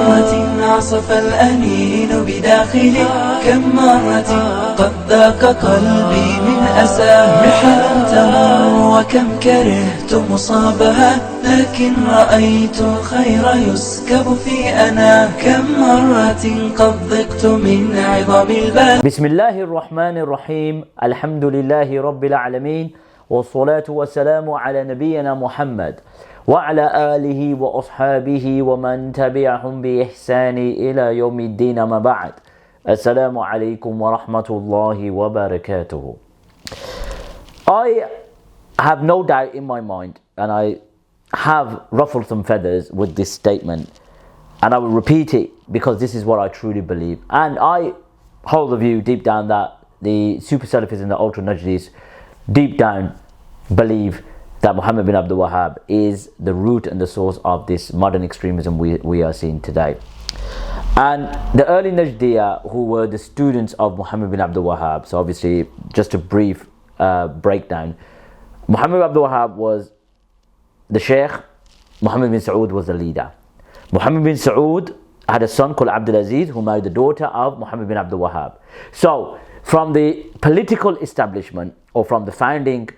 مرة عصف الأنين بداخلي، كم مرة قد ذاق قلبي من أساه. رحلا تمر وكم كرهت مصابها، لكن رأيت الخير يسكب في أنا. كم مرة قد ضقت من عظم البال. بسم الله الرحمن الرحيم. الحمد لله رب العالمين، والصلاة والسلام على نبينا محمد وعلى آله وأصحابه ومن تبعهم بإحسان إلى يوم الدين. ما بعد. السلام عليكم ورحمة الله وبركاته. I have no doubt in my mind, and I have ruffled some feathers with this statement, and I will repeat it because this is what I truly believe. And I hold the view deep down that the super salafis and the ultra Najdis deep down believe that Muhammad bin Abdul Wahab is the root and the source of this modern extremism we are seeing today. And the early Najdiyyah, who were the students of Muhammad bin Abdul Wahab, so obviously just a brief breakdown, Muhammad bin Abdul Wahab was the Sheikh, Muhammad bin Saud was the leader. Muhammad bin Saud had a son called Abdul, who married the daughter of Muhammad bin Abdul Wahab. So from the political establishment, or from the founding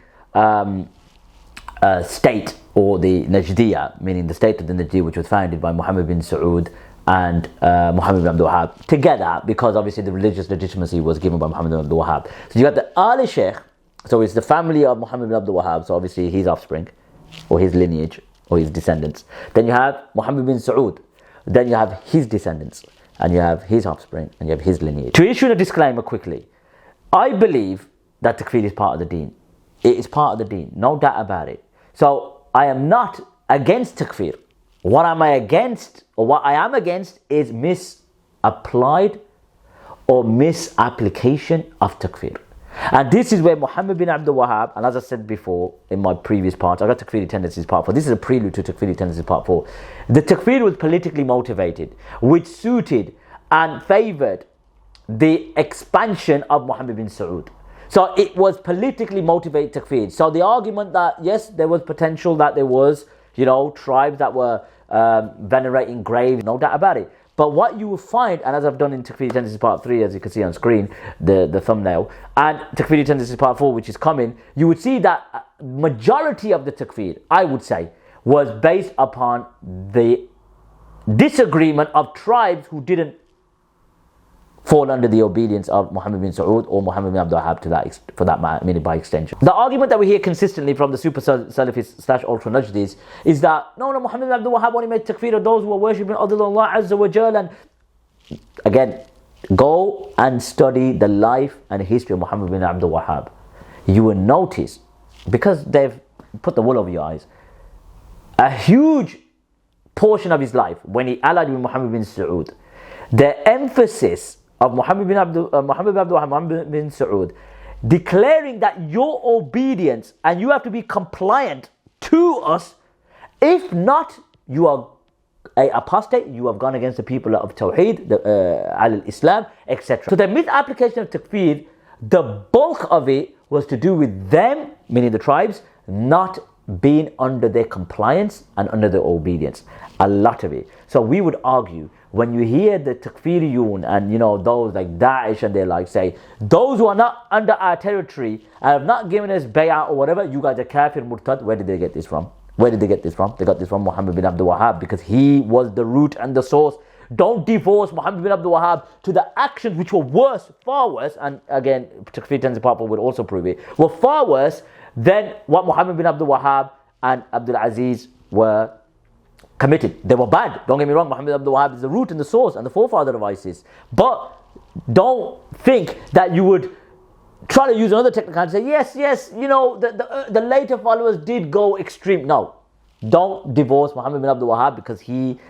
state, or the Najdiyyah, meaning the state of the Najdiyyah, which was founded by Muhammad bin Saud and Muhammad bin Abdul Wahab together, because obviously the religious legitimacy was given by Muhammad bin Abdul Wahab. So you got the Ali Sheikh, so it's the family of Muhammad bin Abdul Wahab, so obviously his offspring, or his lineage, or his descendants. Then you have Muhammad bin Saud, then you have his descendants, and you have his offspring, and you have his lineage. To issue a disclaimer quickly, I believe that takfir is part of the deen. It is part of the deen, no doubt about it. So I am not against takfir. What am I against, or what I am against, is misapplied or misapplication of takfir. And this is where Muhammad bin Abdul Wahab, and as I said before in my previous part, I got Takfeeri Tendencies part 4. This is a prelude to Takfeeri Tendencies part 4. The takfir was politically motivated, which suited and favoured the expansion of Muhammad bin Saud. So it was politically motivated takfir. So the argument that yes, there was potential that there was, tribes that were venerating graves, no doubt about it. But what you will find, and as I've done in Takfeeri Tendencies part 3, as you can see on screen, the thumbnail, and Takfeeri Tendencies part 4, which is coming, you would see that majority of the takfir, I would say, was based upon the disagreement of tribes who didn't fall under the obedience of Muhammad bin Saud or Muhammad bin Abdul Wahab for that matter, meaning by extension. The argument that we hear consistently from the super salafis / ultra Najdis is that no, Muhammad bin Abdul Wahab only made takfir of those who are worshipping other than Allah Azza wa Jal. And again, go and study the life and history of Muhammad bin Abdul Wahab. You will notice, because they've put the wool over your eyes, a huge portion of his life when he allied with Muhammad bin Saud, the emphasis of Muhammad bin Abdul Wahab, Muhammad bin Saud, declaring that your obedience and you have to be compliant to us. If not, you are a apostate. You have gone against the people of Tawheed, al-Islam, etc. So the misapplication of takfir, the bulk of it was to do with them, meaning the tribes, not being under their compliance and under their obedience. A lot of it. So we would argue, when you hear the takfiriyun and those like Daesh and they say, those who are not under our territory and have not given us bay'ah or whatever, you guys are Kaafir, murtad. Where did they get this from? They got this from Muhammad bin Abdul Wahab, because he was the root and the source. Don't divorce Muhammad bin Abdul Wahab to the actions which were worse, far worse, and again, Takfeeri Tendencies part 4 would also prove it, were far worse than what Muhammad bin Abdul Wahab and Abdul Aziz were committed. They were bad. Don't get me wrong, Muhammad bin Abdul Wahab is the root and the source and the forefather of ISIS. But don't think that you would try to use another technical and say, yes, the later followers did go extreme. No. Don't divorce Muhammad bin Abdul Wahab, because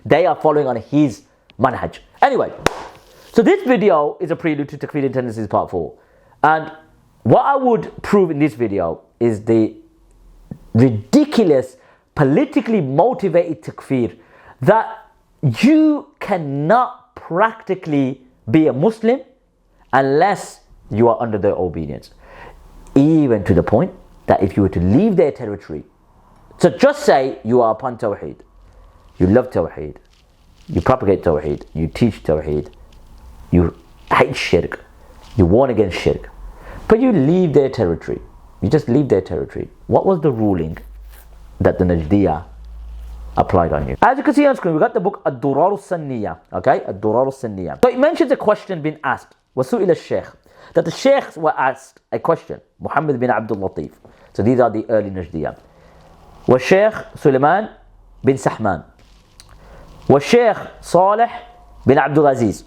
they are following on his manhaj. Anyway, so this video is a prelude to Takfeeri Tendencies part 4. And what I would prove in this video is the ridiculous, politically motivated takfir, that you cannot practically be a Muslim unless you are under their obedience. Even to the point that if you were to leave their territory, so just say you are upon Tawheed, you love Tawheed, you propagate Tawheed, you teach Tawheed, you hate shirk, you warn against shirk, but you leave their territory. You just leave their territory. What was the ruling that the Najdiyyah applied on you? As you can see on screen, we got the book Ad-Durar al-Sanniya. Okay, Ad-Durar al-Sanniya. So it mentions a question being asked. وَسُئِلَ الشيخ, that the sheikhs were asked a question. Muhammad bin Abdul Latif. So these are the early Najdiyyah. وَالشيخ Sulaiman bin Sahman. وَالشيخ Salih bin Abdul Aziz.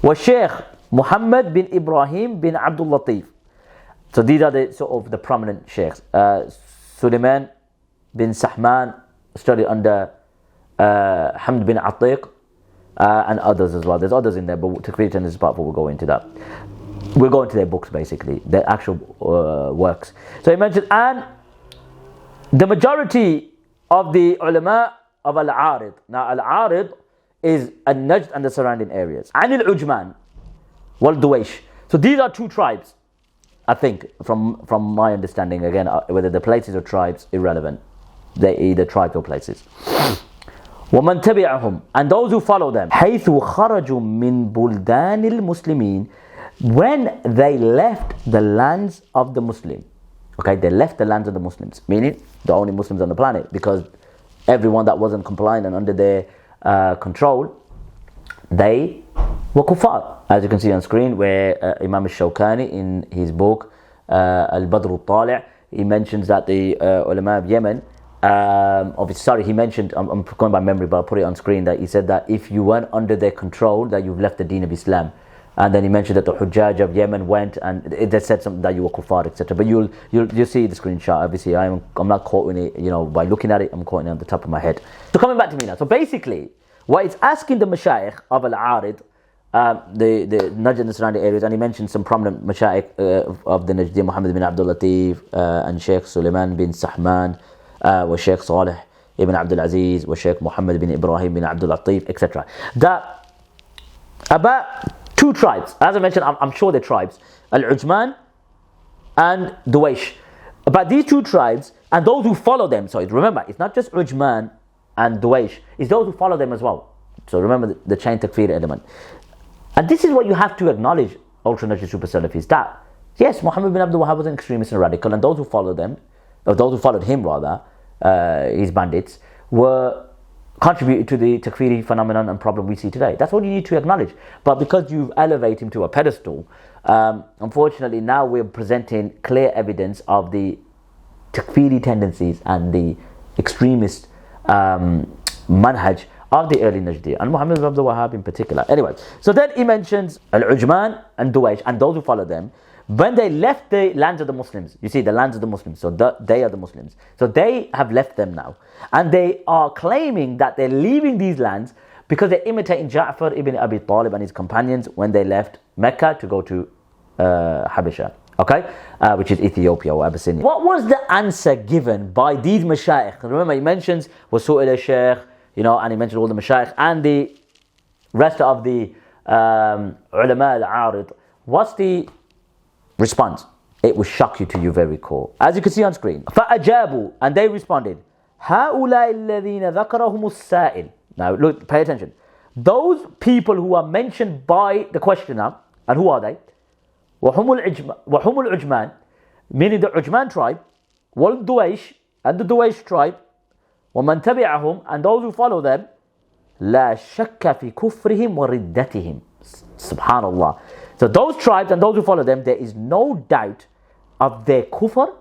وَالشيخ Muhammad bin Ibrahim bin Abdul Latif. So these are the sort of the prominent sheikhs. Sulaiman bin Sahman studied under Hamd bin Atiq and others as well. There's others in there, but Takfeeri Tendencies part 4 will go into that. We'll go into their books basically, their actual works. So he mentioned, and the majority of the ulama of Al-Arid. Now Al-Arid is Al-Najd and the surrounding areas. And Al-Ujman wal-Duwaish. So these are two tribes, I think, from my understanding. Again, whether the places or tribes, irrelevant. They're either tribes or places. وَمَنْ تَبِعَهُمْ, and those who follow them. حَيْثُ خَرَجُوا مِنْ بُلْدَانِ الْمُسْلِمِينَ, when they left the lands of the Muslim. Okay, they left the lands of the Muslims, meaning the only Muslims on the planet, because everyone that wasn't compliant and under their control, they were kuffar. As you can see on screen, where Imam al-Shawkani in his book Al-Badr al-Tali', he mentions that the ulama of Yemen, he mentioned, I'm going by memory, but I'll put it on screen, that he said that if you weren't under their control, that you've left the deen of Islam. And then he mentioned that the Hujjaj of Yemen went and they said something that you were kuffar, etc. But you'll see the screenshot. Obviously, I'm not quoting it, by looking at it, I'm quoting it on the top of my head. So coming back to me now. So basically, what it's asking the mashayikh of Al-Arid, the Najd and the surrounding areas, and he mentioned some prominent mashayikh of the Najdiyyah, Muhammad bin Abdul Latif, and Sheikh Sulaiman bin Sahman, wa Sheikh Salih ibn Abdul Aziz, wa Sheikh Muhammad bin Ibrahim bin Abdul Latif, etc. That about two tribes, as I mentioned, I'm sure they're tribes, Al-Ujman and Duwaish. About these two tribes and those who follow them. So remember, it's not just Ujman and Duwaish, it's those who follow them as well. So remember the chain takfir element. And this is what you have to acknowledge, ultra Najdi super Salafis, that yes, Muhammad bin Abdul Wahab was an extremist and radical, and those who followed them, or those who followed him rather, his bandits, were contributed to the takfiri phenomenon and problem we see today. That's what you need to acknowledge. But because you've elevated him to a pedestal, unfortunately now we're presenting clear evidence of the takfiri tendencies and the extremist manhaj of the early Najdiyyah, and Muhammad bin Abdul Wahab in particular. Anyway, so then he mentions Al-Ujman and Duwaish and those who follow them. When they left the lands of the Muslims, you see, the lands of the Muslims, so they are the Muslims. So they have left them now. And they are claiming that they're leaving these lands because they're imitating Ja'far ibn Abi Talib and his companions when they left Mecca to go to Habasha, okay? Which is Ethiopia or Abyssinia. What was the answer given by these mashayikh? Remember, he mentions Wasu'il al-Shaykh, and he mentioned all the mashayikh and the rest of the ulama al-Arid. What's the response? It will shock you to your very core. As you can see on screen, فَأَجَابُوا, and they responded, هَؤُلَاءِ الَّذِينَ ذَكَرَهُمُ السَّائِلِ. Now look, pay attention. Those people who are mentioned by the questioner, and who are they? وَهُمُ الْعُجْمَانِ, meaning the Ujman tribe, وَالْدُوَيْش, and the Duwaish tribe, وَمَنْ تَبِعَهُمْ, and those who follow them, لَا شَكَّ فِي كُفْرِهِمْ وَرِدَّتِهِمْ. Subhanallah. So those tribes and those who follow them, there is no doubt of their kufr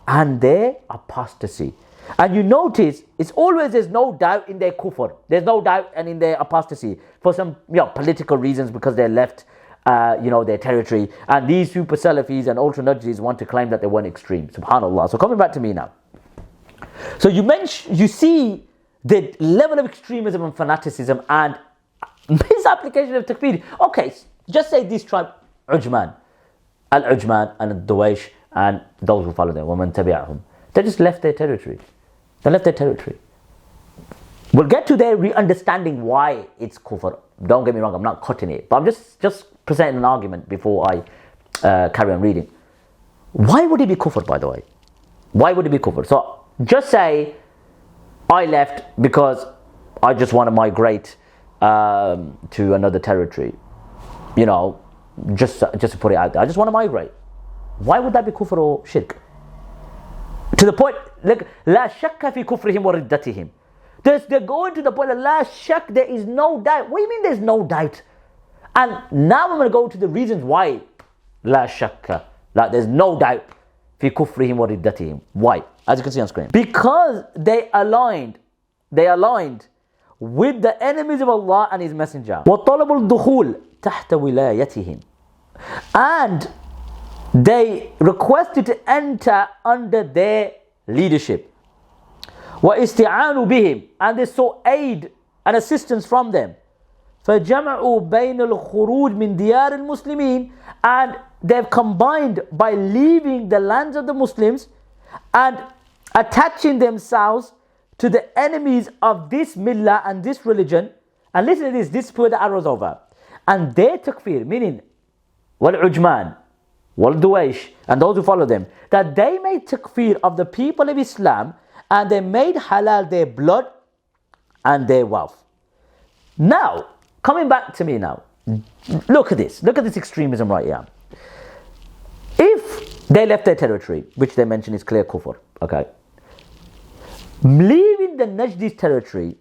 and their apostasy. And you notice, it's always there's no doubt in their kufr. There's no doubt and in their apostasy for some political reasons, because they left their territory. And these super Salafis and ultra Najdis want to claim that they weren't extreme. Subhanallah. So coming back to me now. So you see the level of extremism and fanaticism and misapplication of takfir. Okay, just say this tribe, Ujman, Al-Ujman and Al-Duwaish and those who follow them, وَمَنْ تَبِعَهُمْ. They just left their territory. We'll get to their understanding why it's kufr. Don't get me wrong, I'm not cutting it. But I'm just presenting an argument before I carry on reading. Why would it be kufr, by the way? Why would it be kufr? So just say, I left because I just want to migrate to another territory, you know, just to put it out there, I just want to migrate. Why would that be kufr or shirk? To the point, like, لا شك في كفرهم وردتهم. They're going to the point that لا شك, there is no doubt. What do you mean there's no doubt? And now I'm going to go to the reasons why لا شك, like there's no doubt في كفرهم وردتهم. Why? As you can see on screen. Because they aligned with the enemies of Allah and His Messenger. وطلبوا الدخول تحت ولايتهم. And they requested to enter under their leadership. وَإِسْتِعَانُوا بِهِمْ, and they sought aid and assistance from them. فَجَمَعُوا بَيْنَ الْخُرُوجِ مِنْ دِيَارِ الْمُسْلِمِينَ, and they've combined by leaving the lands of the Muslims and attaching themselves to the enemies of this millah and this religion. And listen to this is where the arrow's over. And their takfir, meaning wal-ujman, wal-duwaish, and those who follow them, that they made takfir of the people of Islam, and they made halal their blood and their wealth. Now, coming back to me now, look at this extremism right here. If they left their territory, which they mention is clear kufr, okay, leaving the Najdi's territory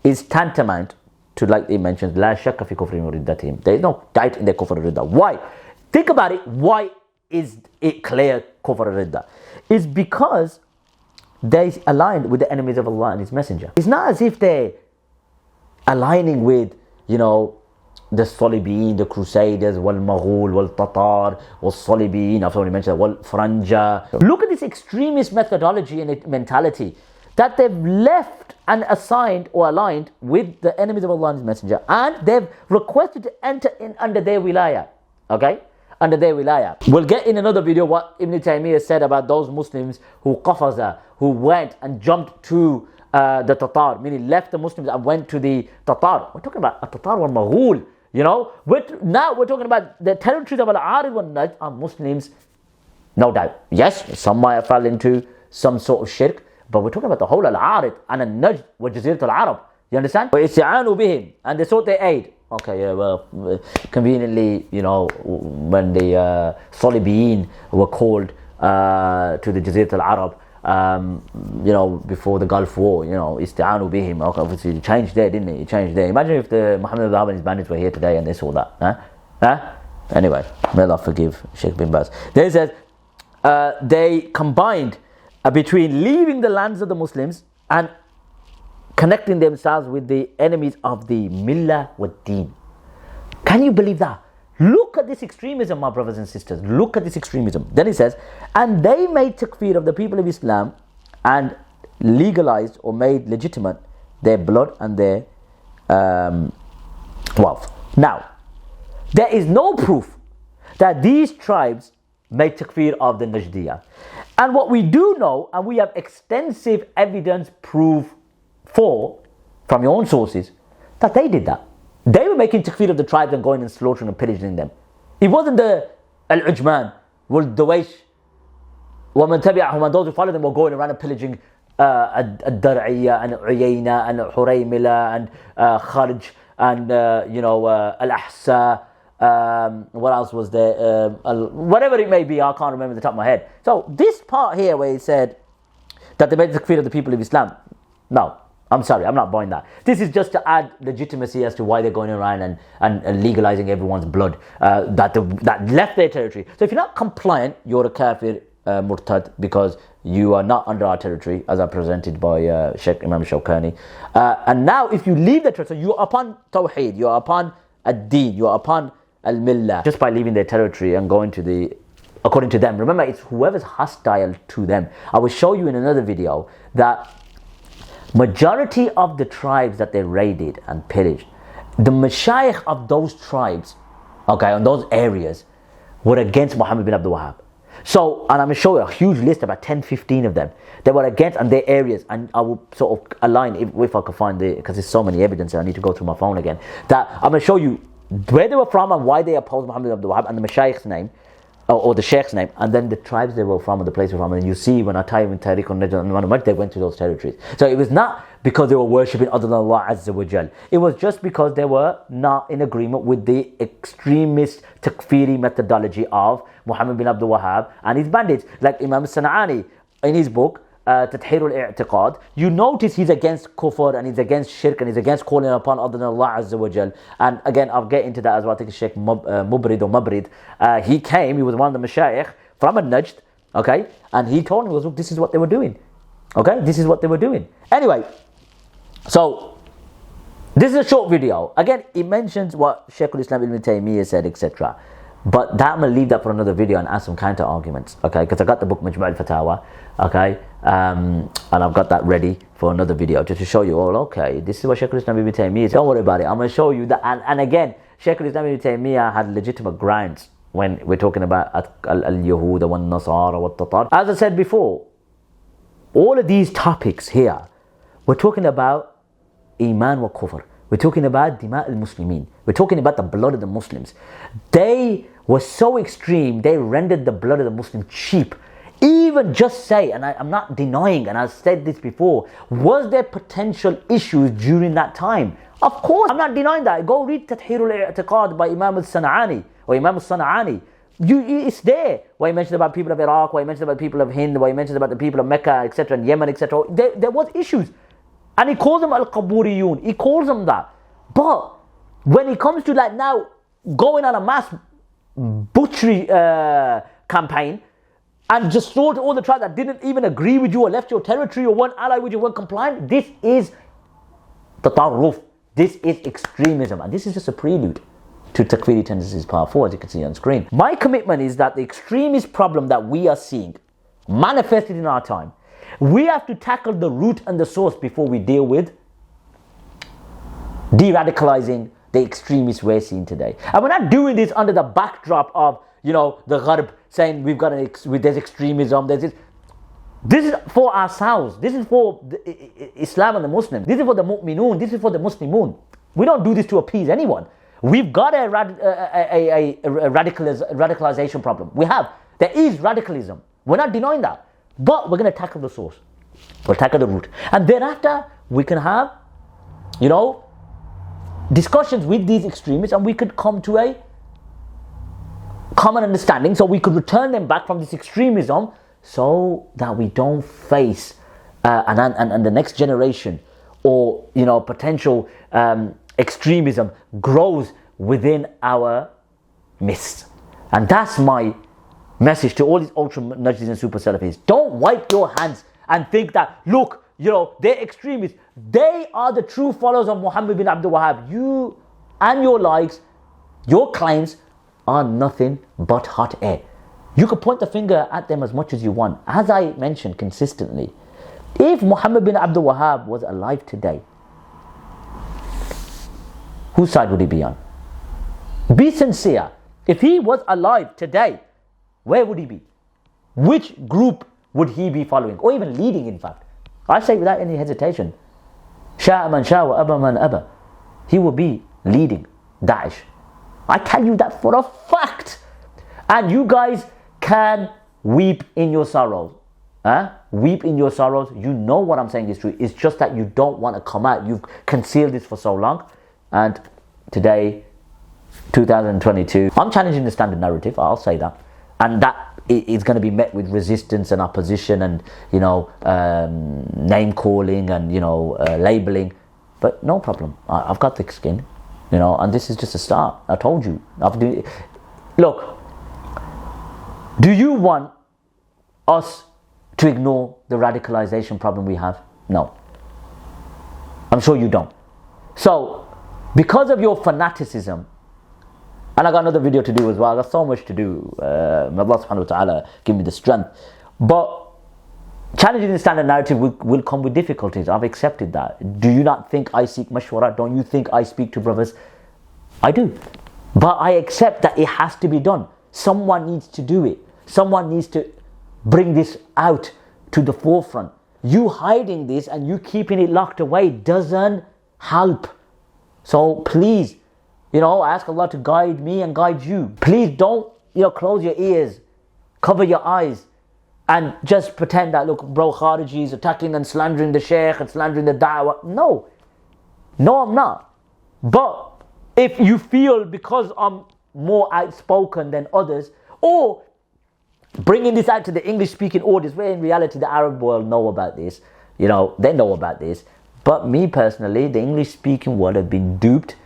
is tantamount to, like they mentioned, لا شك في كفرهم وردتهم. There is no doubt in their kufr and ridda. Why? Think about it. Why is it clear kufr and ridda? It's because they aligned with the enemies of Allah and His Messenger. It's not as if they're aligning with, you know, the Salibin, the Crusaders, wal Maghul, wal Tatar, wal Salibin, I've already mentioned, wal Franja. Look at this extremist methodology and mentality that they've left and assigned or aligned with the enemies of Allah and His Messenger, and they've requested to enter in under their wilaya. Okay? Under their wilaya. We'll get in another video what Ibn Taymiyyah said about those Muslims who qafaza, who went and jumped to the Tatar, meaning left the Muslims and went to the Tatar. We're talking about a Tatar wal Maghul, you know. Now we're talking about the territories of Al-Arid wal Najd are Muslims, no doubt. Yes, some might have fallen into some sort of shirk, but we're talking about the whole Al-Arid and Al-Najd wa Jazirat Al-Arab. You understand? وَإِسْتِعَانُوا بِهِمْ, and they sought their aid. Okay, yeah, well, conveniently, you know, when the Salibiyin were called to the Jazirat al-Arab, you know, before the Gulf War, you know, isti'anu bihim. Okay, obviously, it changed there, didn't it? It changed there. Imagine if the Muhammad Wahab and his bandits were here today and they saw that. Huh? Anyway, may Allah forgive Sheikh bin Baz. Then it says, they combined between leaving the lands of the Muslims and connecting themselves with the enemies of the millah wa deen. Can you believe that? Look at this extremism, my brothers and sisters. Look at this extremism. Then it says, and they made takfir of the people of Islam and legalized or made legitimate their blood and their wealth. Now, there is no proof that these tribes made takfir of the Najdiyyah. And what we do know, and we have extensive evidence proof from your own sources, that they did that. They were making takfir of the tribes and going and slaughtering and pillaging them. It wasn't the al-ujman, wal-dawaish, وَمَنْ تَبِعَهُمْ, and those who followed them were going around and pillaging ad-Dar'iyya and Uyayna and Huraymila and Kharj and al-Ahsa. What else was there? Whatever it may be, I can't remember the top of my head. So this part here where he said that they made takfir of the people of Islam, no, I'm sorry, I'm not buying that. This is just to add legitimacy as to why they're going around and legalizing everyone's blood that left their territory. So if you're not compliant, you're a Kaafir murtad, because you are not under our territory, as I presented by Sheikh Imam Shawkani. And now if you leave the territory, you're upon Tawheed, you're upon ad-Deen, you're upon al-Millah, just by leaving their territory and going to the, according to them. Remember, it's whoever's hostile to them. I will show you in another video that majority of the tribes that they raided and pillaged, the mashayikh of those tribes, okay, on those areas, were against Muhammad bin Abdul Wahab. So, and I'm going to show you a huge list, about 10-15 of them. They were against, and their areas, and I will sort of align, if I could find the, because there's so many evidence, I need to go through my phone again, that I'm going to show you where they were from and why they opposed Muhammad bin Abdul Wahab and the mashayikh's name. or the sheikh's name, and then the tribes they were from, or the place they were from, and you see when I tie in Tariq and Najdi, they went to those territories. So it was not because they were worshipping other than Allah Azza wa Jal. It was just because they were not in agreement with the extremist takfiri methodology of Muhammad bin Abdul Wahab and his bandits. Like Imam Sana'ani in his book, Tadhir al-I'tiqad, you notice he's against kufr and he's against shirk and he's against calling upon other than Allah Azza wa Jal. And again, I'll get into that as well. I think Sheikh Mubrid, he was one of the mashayikh from Najd, okay, and he told me, look, this is what they were doing, okay, this is what they were doing. Anyway, so this is a short video. Again, it mentions what Shaykh al-Islam Ibn Taymiyyah said, etc. But that I'm going to leave that for another video and ask some counter arguments, okay? Because I got the book Majmu' al-Fatawa, okay? And I've got that ready for another video just to show you all, okay, this is what Shaykh al-Islam Ibn Taymiyyah said. Don't worry about it. I'm going to show you that. And again, Shaykh al-Islam Ibn Taymiyyah had legitimate grounds when we're talking about al-Yahuda wal-Nasara wal-Tatar. As I said before, all of these topics here, we're talking about Iman wa Kufr. We're talking about Dima al-Muslimin. We're talking about the blood of the Muslims. They were so extreme, they rendered the blood of the Muslim cheap. Even just say, and I'm not denying, and I've said this before, was there potential issues during that time? Of course, I'm not denying that. Go read Tadhir al-I'tiqad by Imam al-Sana'ani, or Imam al-Sana'ani. It's there. Where he mentioned about people of Iraq, where he mentioned about people of Hind, where he mentioned about the people of Mecca, etc., and Yemen, etc. There was issues. And he calls them al-Qaburiyun. He calls them that. But when it comes to like now going on a mass butchery campaign and just slaughter all the tribes that didn't even agree with you or left your territory or weren't allied with you, weren't compliant, this is tatarruf. This is extremism. And this is just a prelude to Takfeeri Tendencies Part 4, as you can see on screen. My commitment is that the extremist problem that we are seeing manifested in our time, we have to tackle the root and the source before we deal with de-radicalizing the extremists we're seeing today. And we're not doing this under the backdrop of, the Gharb saying we've got there's extremism, there's this. This is for ourselves. This is for Islam and the Muslims. This is for the mu'minun. This is for the Muslimun. We don't do this to appease anyone. We've got a radicalization problem. We have. There is radicalism. We're not denying that. But we're going to tackle the source. We'll tackle the root. And thereafter, we can have, discussions with these extremists and we could come to a common understanding so we could return them back from this extremism so that we don't face and the next generation or, potential extremism grows within our midst. And that's my message to all these ultra Najdis and super Salafis. Don't wipe your hands and think that, look, they're extremists. They are the true followers of Muhammad bin Abdul Wahab. You and your likes, your claims are nothing but hot air. You could point the finger at them as much as you want. As I mentioned consistently, if Muhammad bin Abdul Wahab was alive today, whose side would he be on? Be sincere. If he was alive today, where would he be? Which group would he be following? Or even leading, in fact. I say without any hesitation. Sha'a man sha'a wa aba man aba. He will be leading Daesh. I tell you that for a fact. And you guys can weep in your sorrows. Weep in your sorrows. You know what I'm saying is true. It's just that you don't want to come out. You've concealed this for so long. And today, 2022, I'm challenging the standard narrative. I'll say that. And that is going to be met with resistance and opposition and, name calling and, labeling. But no problem. I've got thick skin, and this is just a start. I told you. Look, do you want us to ignore the radicalization problem we have? No. I'm sure you don't. So, because of your fanaticism, and I got another video to do as well. I got so much to do. May Allah subhanahu wa ta'ala give me the strength. But challenging the standard narrative will come with difficulties. I've accepted that. Do you not think I seek mashwara? Don't you think I speak to brothers? I do. But I accept that it has to be done. Someone needs to do it. Someone needs to bring this out to the forefront. You hiding this and you keeping it locked away doesn't help. So please, ask Allah to guide me and guide you. Please don't, close your ears, cover your eyes, and just pretend that, look, bro, Khariji is attacking and slandering the Shaykh and slandering the da'wah. No, I'm not. But if you feel because I'm more outspoken than others, or bringing this out to the English-speaking audience, where in reality the Arab world know about this, they know about this. But me personally, the English-speaking world have been duped.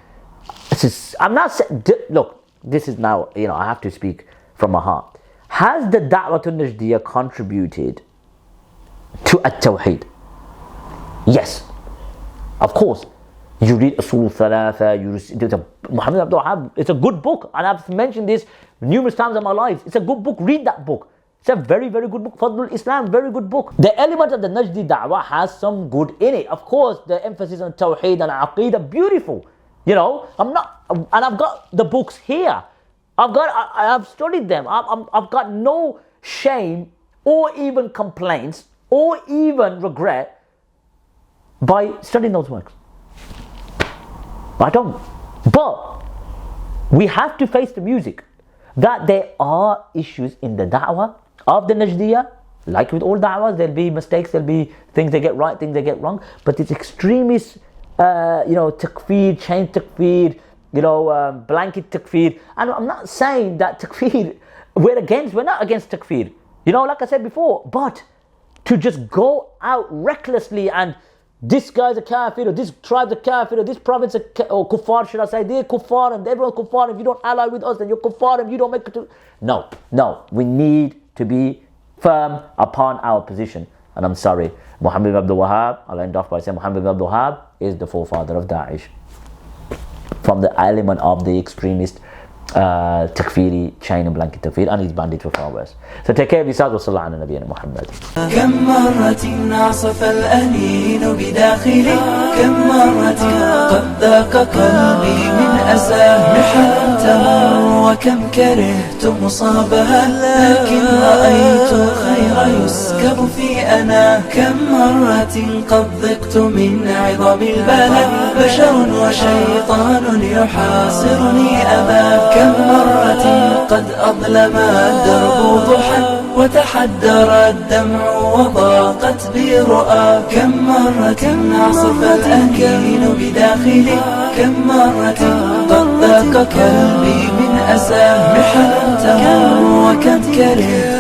I'm not saying, look, this is now, I have to speak from my heart. Has the Da'wah to Najdiyyah contributed to Tawheed? Yes, of course. You read Usul Thalatha, Muhammad Abdul Wahab, it's a good book, and I've mentioned this numerous times in my life. It's a good book, read that book. It's a very, very good book. Fadlul Islam, very good book. The element of the Najdi Da'wah has some good in it. Of course, the emphasis on Tawheed and Aqeedah, beautiful. I've got the books here. I've studied them. I've got no shame or even complaints or even regret by studying those works. I don't. But we have to face the music that there are issues in the da'wah of the Najdiyyah. Like with all da'wahs, there'll be mistakes, there'll be things they get right, things they get wrong. But it's extremist, takfir, chain takfir, blanket takfir. And I'm not saying that takfir, we're not against takfir. Like I said before, but to just go out recklessly and this guy's a Kaafir, or this tribe's a Kaafir, or this province or kuffar, should I say, they're kuffar and everyone's kuffar. If you don't ally with us, then you're kuffar and you don't make it to... No. We need to be firm upon our position. And I'm sorry, Muhammad ibn Abdul Wahab, I'll end off by saying Muhammad ibn Abdul Wahab is the forefather of Daesh. From the element of the extremist takfiri chain and blanket takfir, and his bandits were far worse. So take care of yourselves. Wa sallallahu ala nabiyyina Muhammad. كم مرة عصف الأنين بداخلي كم مرة قد ذاق قلبي من أساه محن تمر وكم كرهت مصابها لكن رأيت الخير يسكب في أنا كم مرة قد ضقت من عظم البلاء بشر وشيطان يحاصرني أباه كم مرة قد أظلم الدرب ضحى وتحدر الدمع وضاقت بي رؤى كم مرة عصف الأنين بداخلي كم مرة قد ذاق قلبي من أساه محن تمر وكم كرهت